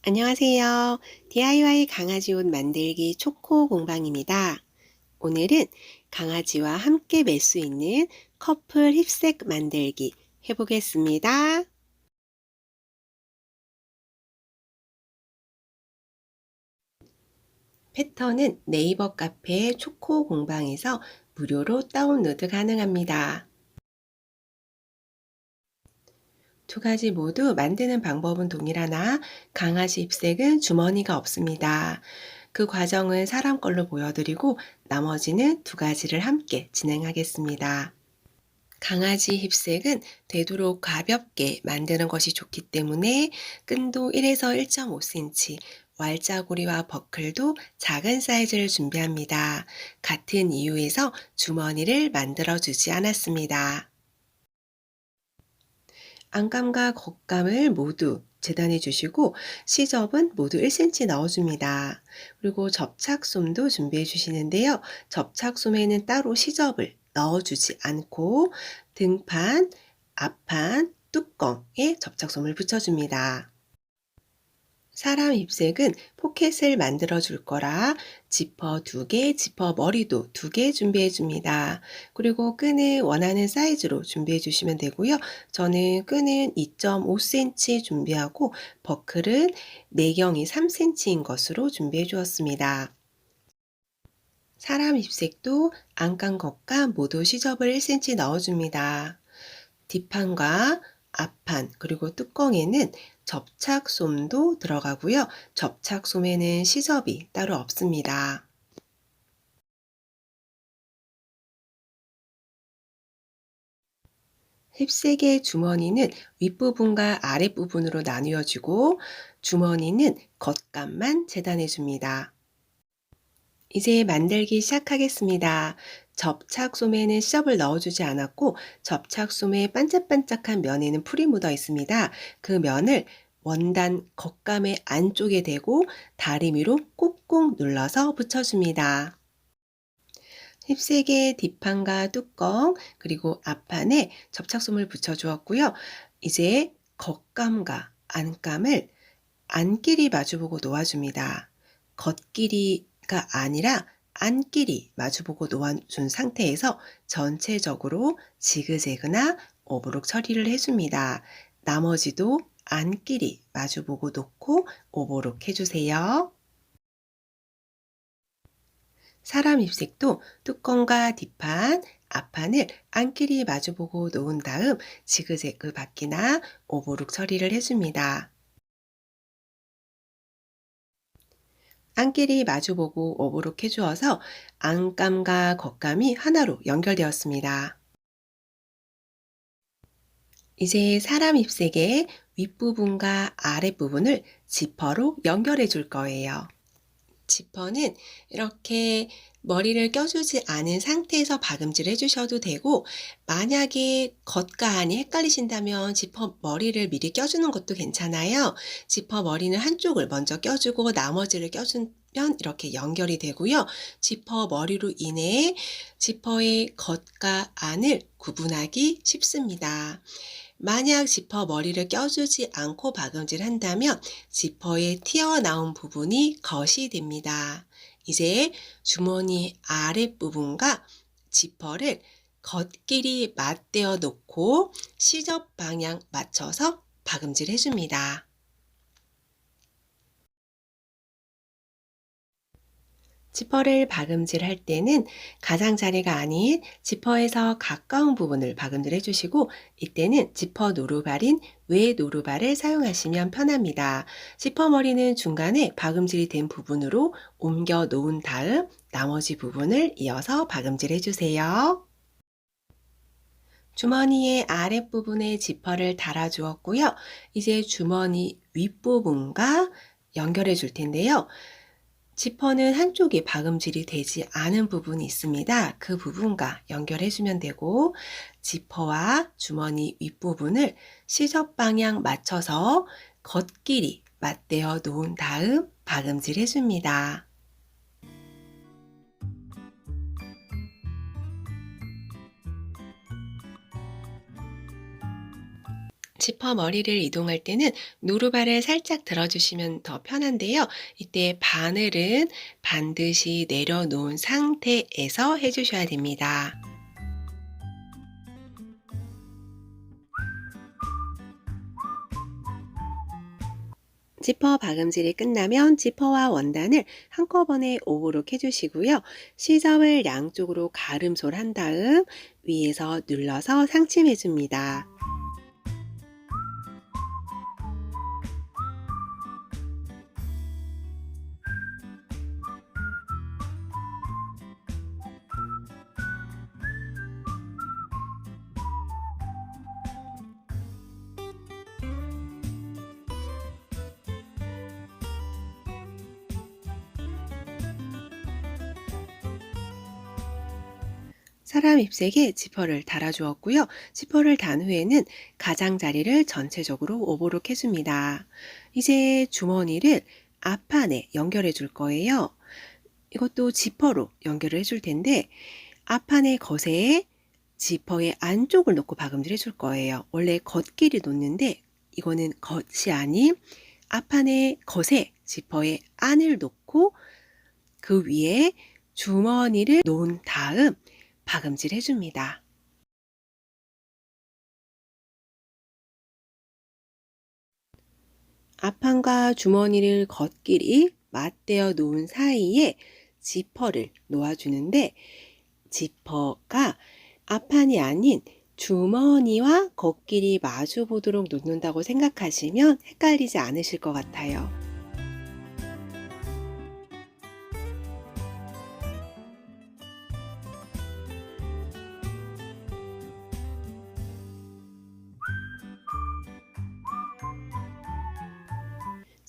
안녕하세요. DIY 강아지 옷 만들기 초코 공방입니다. 오늘은 강아지와 함께 맬 수 있는 커플 힙색 만들기 해보겠습니다. 패턴은 네이버 카페 초코 공방에서 무료로 다운로드 가능합니다. 두 가지 모두 만드는 방법은 동일하나 강아지 ip색은 주머니가 없습니다. 그 과정은 사람 걸로 보여드리고 나머지는 두 가지를 함께 진행하겠습니다. 강아지 힙색은 되도록 가볍게 만드는 것이 좋기 때문에 끈도 1에서 1.5cm, 왈자고리와 버클도 작은 사이즈를 준비합니다. 같은 이유에서 주머니를 만들어 주지 않았습니다. 안감과 겉감을 모두 재단해 주시고 시접은 모두 1cm 넣어줍니다. 그리고 접착솜도 준비해 주시는데요. 접착솜에는 따로 시접을 넣어주지 않고 등판, 앞판, 뚜껑에 접착솜을 붙여줍니다. 사람 ip색은 포켓을 만들어 줄 거라 지퍼 2개, 지퍼 머리도 2개 준비해 줍니다. 그리고 끈을 원하는 사이즈로 준비해 주시면 되고요. 저는 끈은 2.5cm 준비하고 버클은 내경이 3cm인 것으로 준비해 주었습니다. 사람 ip색도 안감 겉감 모두 시접을 1cm 넣어줍니다. 뒷판과 앞판 그리고 뚜껑에는 접착솜도 들어가고요. 접착솜에는 시접이 따로 없습니다. 힙색의 주머니는 윗부분과 아랫부분으로 나뉘어지고 주머니는 겉감만 재단해 줍니다. 이제 만들기 시작하겠습니다. 접착솜에는 시접을 넣어주지 않았고 접착솜의 반짝반짝한 면에는 풀이 묻어 있습니다. 그 면을 원단 겉감의 안쪽에 대고 다리미로 꾹꾹 눌러서 붙여줍니다. 힙색의 뒷판과 뚜껑 그리고 앞판에 접착솜을 붙여주었고요. 이제 겉감과 안감을 안끼리 마주보고 놓아줍니다. 겉끼리가 아니라 안끼리 마주보고 놓아준 상태에서 전체적으로 지그재그나 오버룩 처리를 해줍니다. 나머지도 안끼리 마주보고 놓고 오버룩 해주세요. 사람 ip색도 뚜껑과 뒷판, 앞판을 안끼리 마주보고 놓은 다음 지그재그 바퀴나 오버룩 처리를 해줍니다. 안끼리 마주보고 오버룩 해주어서 안감과 겉감이 하나로 연결되었습니다. 이제 사람 ip색의 윗부분과 아랫부분을 지퍼로 연결해 줄 거예요. 지퍼는 이렇게 머리를 껴주지 않은 상태에서 박음질 해주셔도 되고 만약에 겉과 안이 헷갈리신다면 지퍼 머리를 미리 껴주는 것도 괜찮아요. 지퍼 머리는 한쪽을 먼저 껴주고 나머지를 껴주면 이렇게 연결이 되고요. 지퍼 머리로 인해 지퍼의 겉과 안을 구분하기 쉽습니다. 만약 지퍼 머리를 껴주지 않고 박음질 한다면 지퍼의 튀어나온 부분이 겉이 됩니다. 이제 주머니 아랫부분과 지퍼를 겉끼리 맞대어 놓고 시접 방향 맞춰서 박음질 해줍니다. 지퍼를 박음질 할 때는 가장자리가 아닌 지퍼에서 가까운 부분을 박음질 해주시고 이때는 지퍼 노루발인 외 노루발을 사용하시면 편합니다. 지퍼 머리는 중간에 박음질이 된 부분으로 옮겨 놓은 다음 나머지 부분을 이어서 박음질 해주세요. 주머니의 아랫부분에 지퍼를 달아 주었고요. 이제 주머니 윗부분과 연결해 줄 텐데요. 지퍼는 한쪽이 박음질이 되지 않은 부분이 있습니다. 그 부분과 연결해 주면 되고 지퍼와 주머니 윗부분을 시접 방향 맞춰서 겉끼리 맞대어 놓은 다음 박음질 해줍니다. 지퍼 머리를 이동할 때는 노루발을 살짝 들어주시면 더 편한데요. 이때 바늘은 반드시 내려놓은 상태에서 해주셔야 됩니다. 지퍼 박음질이 끝나면 지퍼와 원단을 한꺼번에 오버록 해주시고요. 시접을 양쪽으로 가름솔한 다음 위에서 눌러서 상침해줍니다. 사람 ip색에 지퍼를 달아주었고요. 지퍼를 단 후에는 가장자리를 전체적으로 오버록 해줍니다. 이제 주머니를 앞판에 연결해 줄 거예요. 이것도 지퍼로 연결을 해줄 텐데 앞판의 겉에 지퍼의 안쪽을 놓고 박음질 해줄 거예요. 원래 겉길이 놓는데 이거는 겉이 아닌 앞판의 겉에 지퍼의 안을 놓고 그 위에 주머니를 놓은 다음 박음질 해줍니다. 앞판과 주머니를 겉길이 맞대어 놓은 사이에 지퍼를 놓아주는데 지퍼가 앞판이 아닌 주머니와 겉길이 마주 보도록 놓는다고 생각하시면 헷갈리지 않으실 것 같아요.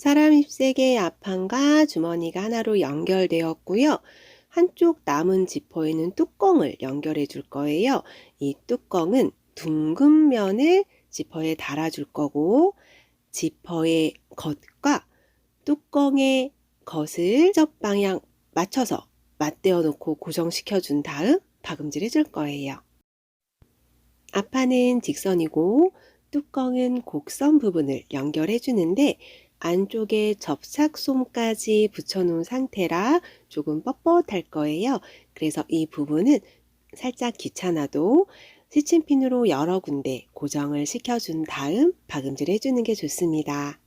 사람 ip색의 앞판과 주머니가 하나로 연결되었고요. 한쪽 남은 지퍼에는 뚜껑을 연결해 줄 거예요. 이 뚜껑은 둥근 면을 지퍼에 달아줄 거고 지퍼의 겉과 뚜껑의 겉을 시접 방향 맞춰서 맞대어 놓고 고정시켜 준 다음 박음질 해줄 거예요. 앞판은 직선이고 뚜껑은 곡선 부분을 연결해 주는데 안쪽에 접착솜까지 붙여놓은 상태라 조금 뻣뻣할 거예요. 그래서 이 부분은 살짝 귀찮아도 스친핀으로 여러 군데 고정을 시켜준 다음 박음질 해주는 게 좋습니다.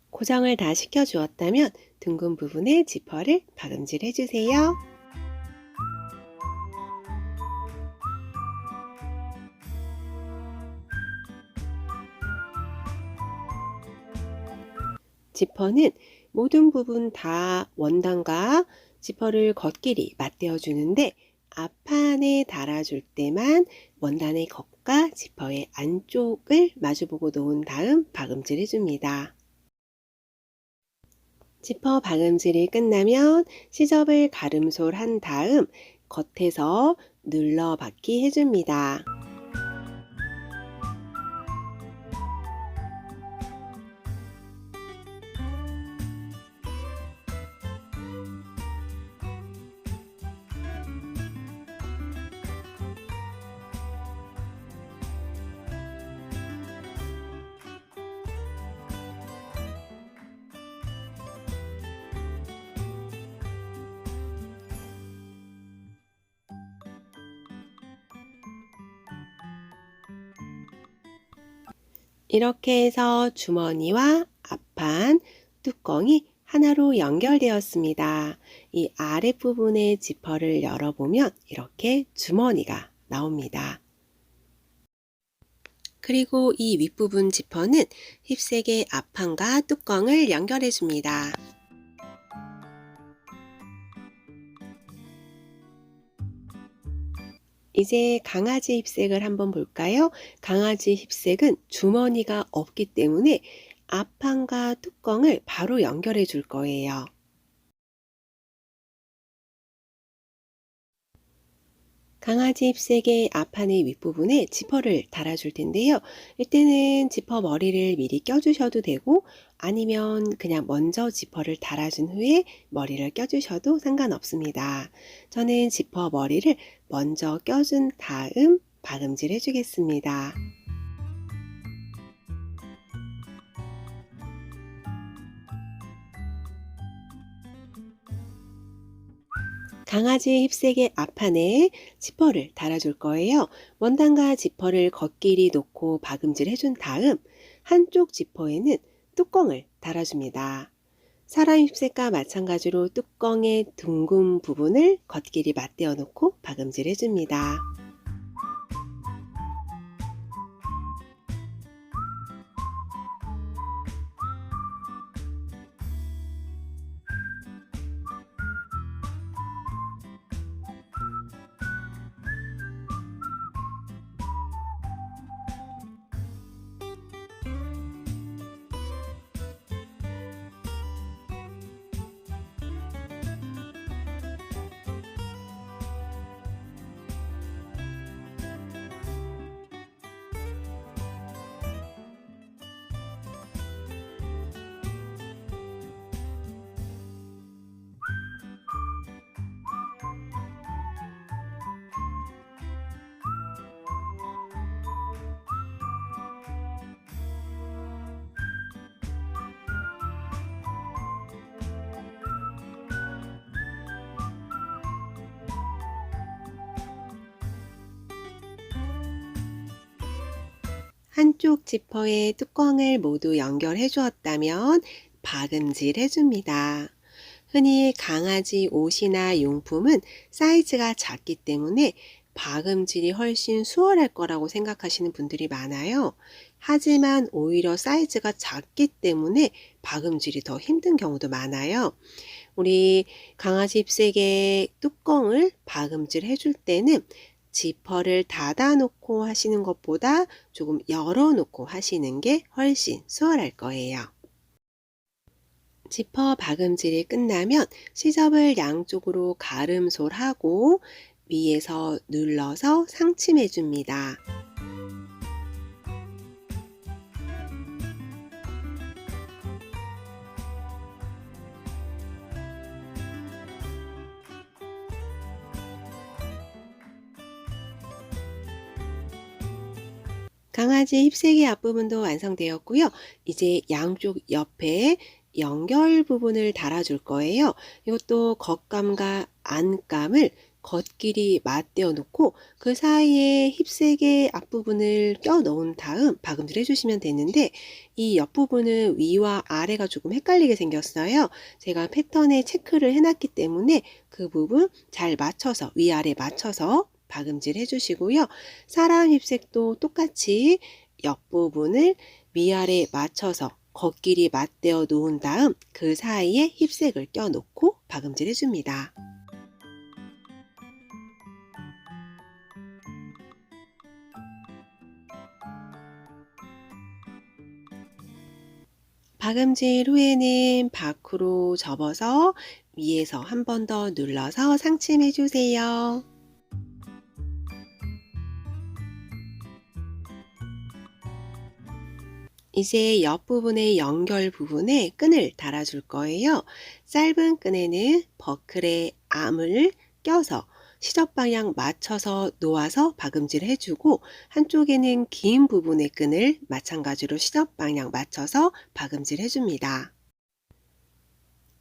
고정을 다 시켜주었다면 둥근 부분에 지퍼를 박음질 해주세요. 지퍼는 모든 부분 다 원단과 지퍼를 겉길이 맞대어 주는데 앞판에 달아줄 때만 원단의 겉과 지퍼의 안쪽을 마주보고 놓은 다음 박음질 해줍니다. 지퍼 박음질이 끝나면 시접을 가름솔한 다음 겉에서 눌러받기 해줍니다. 이렇게 해서 주머니와 앞판, 뚜껑이 하나로 연결되었습니다. 이 아랫부분의 지퍼를 열어보면 이렇게 주머니가 나옵니다. 그리고 이 윗부분 지퍼는 힙색의 앞판과 뚜껑을 연결해 줍니다. 이제 강아지 힙색을 한번 볼까요? 강아지 힙색은 주머니가 없기 때문에 앞판과 뚜껑을 바로 연결해 줄 거예요. 강아지 ip색의 앞판의 윗부분에 지퍼를 달아줄 텐데요. 이때는 지퍼 머리를 미리 껴주셔도 되고 아니면 그냥 먼저 지퍼를 달아준 후에 머리를 껴주셔도 상관없습니다. 저는 지퍼 머리를 먼저 껴준 다음 박음질 해주겠습니다. 강아지 힙색의 앞판에 지퍼를 달아줄 거예요. 원단과 지퍼를 겉길이 놓고 박음질 해준 다음 한쪽 지퍼에는 뚜껑을 달아줍니다. 사람 힙색과 마찬가지로 뚜껑의 둥근 부분을 겉길이 맞대어 놓고 박음질 해줍니다. 한쪽 지퍼에 뚜껑을 모두 연결해 주었다면 박음질 해줍니다. 흔히 강아지 옷이나 용품은 사이즈가 작기 때문에 박음질이 훨씬 수월할 거라고 생각하시는 분들이 많아요. 하지만 오히려 사이즈가 작기 때문에 박음질이 더 힘든 경우도 많아요. 우리 강아지 ip색의 뚜껑을 박음질 해줄 때는 지퍼를 닫아 놓고 하시는 것보다 조금 열어 놓고 하시는 게 훨씬 수월할 거예요. 지퍼 박음질이 끝나면 시접을 양쪽으로 가름솔하고 위에서 눌러서 상침해 줍니다. 강아지 힙색의 앞부분도 완성되었고요. 이제 양쪽 옆에 연결 부분을 달아줄 거예요. 이것도 겉감과 안감을 겉길이 맞대어 놓고 그 사이에 힙색의 앞부분을 껴 넣은 다음 박음질 해주시면 되는데, 이 옆부분은 위와 아래가 조금 헷갈리게 생겼어요. 제가 패턴에 체크를 해놨기 때문에 그 부분 잘 맞춰서 위아래 맞춰서 박음질 해주시고요. 사람 힙색도 똑같이 옆부분을 위아래 맞춰서 겉길이 맞대어 놓은 다음 그 사이에 힙색을 껴놓고 박음질 해줍니다. 박음질 후에는 밖으로 접어서 위에서 한 번 더 눌러서 상침해 주세요. 이제 옆부분의 연결 부분에 끈을 달아줄 거예요. 짧은 끈에는 버클의 암을 껴서 시접 방향 맞춰서 놓아서 박음질 해주고, 한쪽에는 긴 부분의 끈을 마찬가지로 시접 방향 맞춰서 박음질 해줍니다.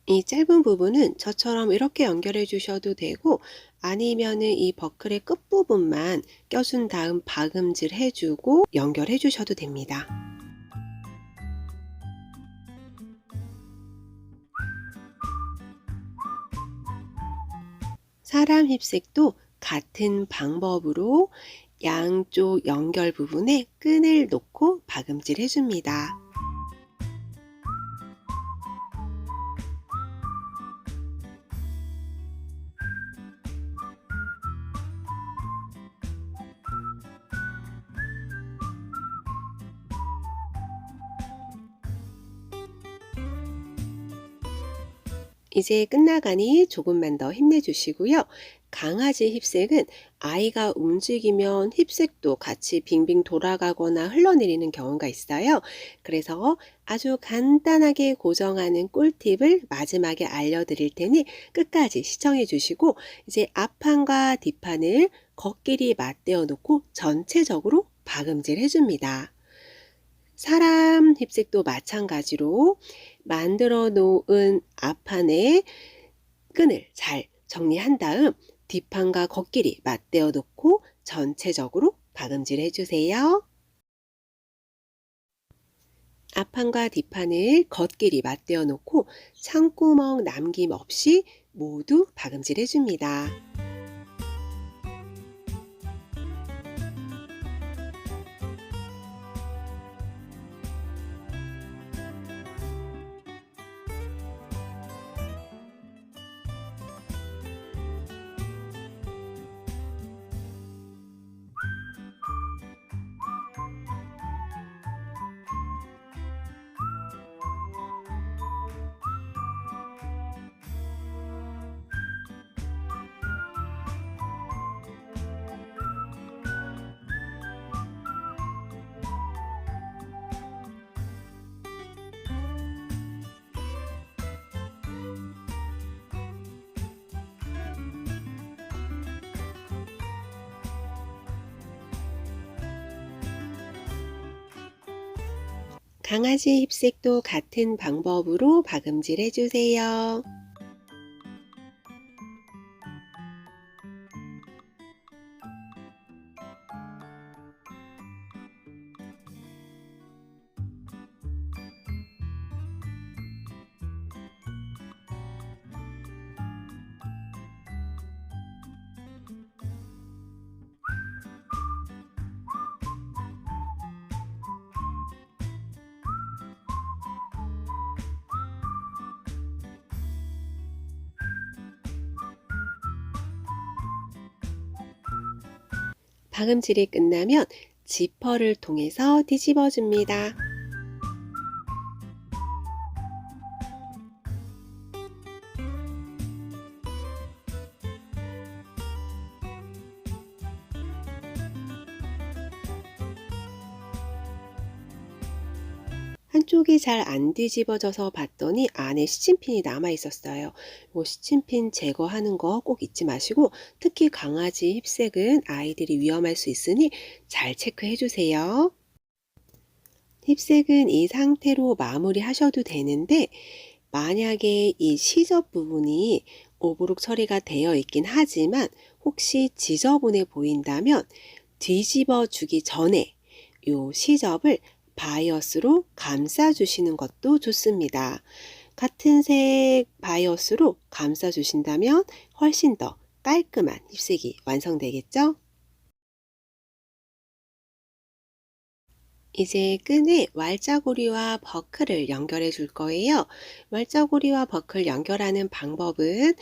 이 짧은 부분은 저처럼 이렇게 연결해 주셔도 되고, 아니면은 이 버클의 끝부분만 껴준 다음 박음질 해주고 연결해 주셔도 됩니다. 사람 힙색도 같은 방법으로 양쪽 연결 부분에 끈을 놓고 박음질 해줍니다. 이제 끝나가니 조금만 더 힘내주시고요. 강아지 힙색은 아이가 움직이면 힙색도 같이 빙빙 돌아가거나 흘러내리는 경우가 있어요. 그래서 아주 간단하게 고정하는 꿀팁을 마지막에 알려드릴 테니 끝까지 시청해 주시고, 이제 앞판과 뒷판을 겉길이 맞대어 놓고 전체적으로 박음질 해줍니다. 사람 힙색도 마찬가지로 만들어 놓은 앞판에 끈을 잘 정리한 다음 뒷판과 겉길이 맞대어 놓고 전체적으로 박음질 해주세요. 앞판과 뒷판을 겉길이 맞대어 놓고 창구멍 남김없이 모두 박음질 해줍니다. 강아지 힙색도 같은 방법으로 박음질 해주세요. 박음질이 끝나면 지퍼를 통해서 뒤집어 줍니다. 한쪽이 잘 안 뒤집어져서 봤더니 안에 시침핀이 남아 있었어요. 이 시침핀 제거하는 거 꼭 잊지 마시고, 특히 강아지 힙색은 아이들이 위험할 수 있으니 잘 체크해 주세요. 힙색은 이 상태로 마무리 하셔도 되는데, 만약에 이 시접 부분이 오브룩 처리가 되어 있긴 하지만 혹시 지저분해 보인다면 뒤집어 주기 전에 이 시접을 바이어스로 감싸 주시는 것도 좋습니다. 같은 색 바이어스로 감싸 주신다면 훨씬 더 깔끔한 힙색이 완성되겠죠? 이제 끈에 왈자고리와 버클을 연결해 줄 거예요. 왈자고리와 버클 연결하는 방법은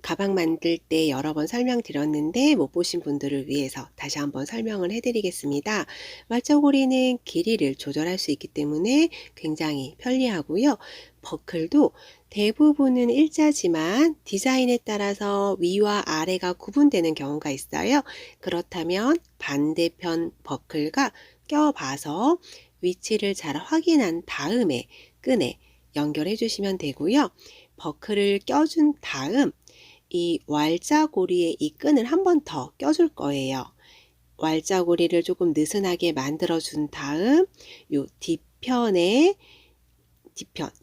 가방 만들 때 여러 번 설명드렸는데 못 보신 분들을 위해서 다시 한번 설명을 해드리겠습니다. 왈자고리는 길이를 조절할 수 있기 때문에 굉장히 편리하고요. 버클도 대부분은 일자지만 디자인에 따라서 위와 아래가 구분되는 경우가 있어요. 그렇다면 반대편 버클과 껴봐서 위치를 잘 확인한 다음에 끈에 연결해 주시면 되고요. 버클을 껴준 다음 이 왈자고리에 이 끈을 한 번 더 껴줄 거예요. 왈자고리를 조금 느슨하게 만들어 준 다음 요 뒤편에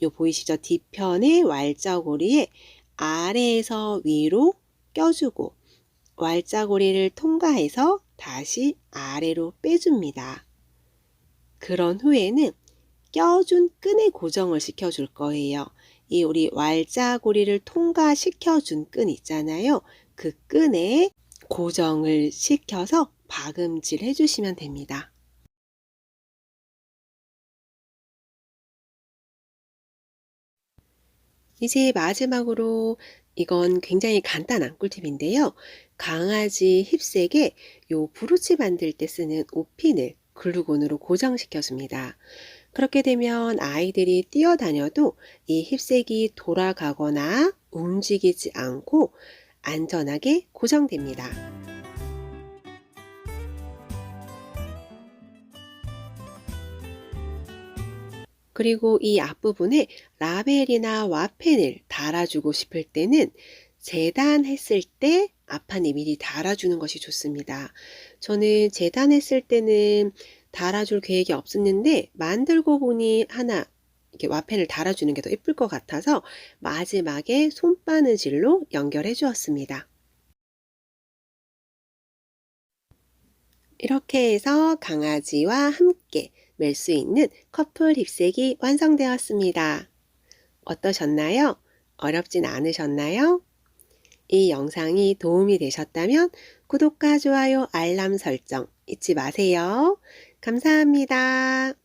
요 보이시죠? 뒤편의 왈자고리에 아래에서 위로 껴주고 왈자고리를 통과해서 다시 아래로 빼줍니다. 그런 후에는 껴준 끈에 고정을 시켜줄 거예요. 이 우리 왈자고리를 통과시켜준 끈 있잖아요. 그 끈에 고정을 시켜서 박음질 해주시면 됩니다. 이제 마지막으로 이건 굉장히 간단한 꿀팁인데요. 강아지 힙색에 요 브로치 만들 때 쓰는 옷핀을 글루건으로 고정시켜줍니다. 그렇게 되면 아이들이 뛰어다녀도 이 힙색이 돌아가거나 움직이지 않고 안전하게 고정됩니다. 그리고 이 앞부분에 라벨이나 와펜을 달아주고 싶을 때는 재단했을 때 앞판에 미리 달아주는 것이 좋습니다. 저는 재단했을 때는 달아줄 계획이 없었는데 만들고 보니 하나 이렇게 와펜을 달아주는 게 더 예쁠 것 같아서 마지막에 손바느질로 연결해 주었습니다. 이렇게 해서 강아지와 함께 멜 수 있는 커플 힙색이 완성되었습니다. 어떠셨나요? 어렵진 않으셨나요? 이 영상이 도움이 되셨다면 구독과 좋아요, 알람 설정 잊지 마세요. 감사합니다.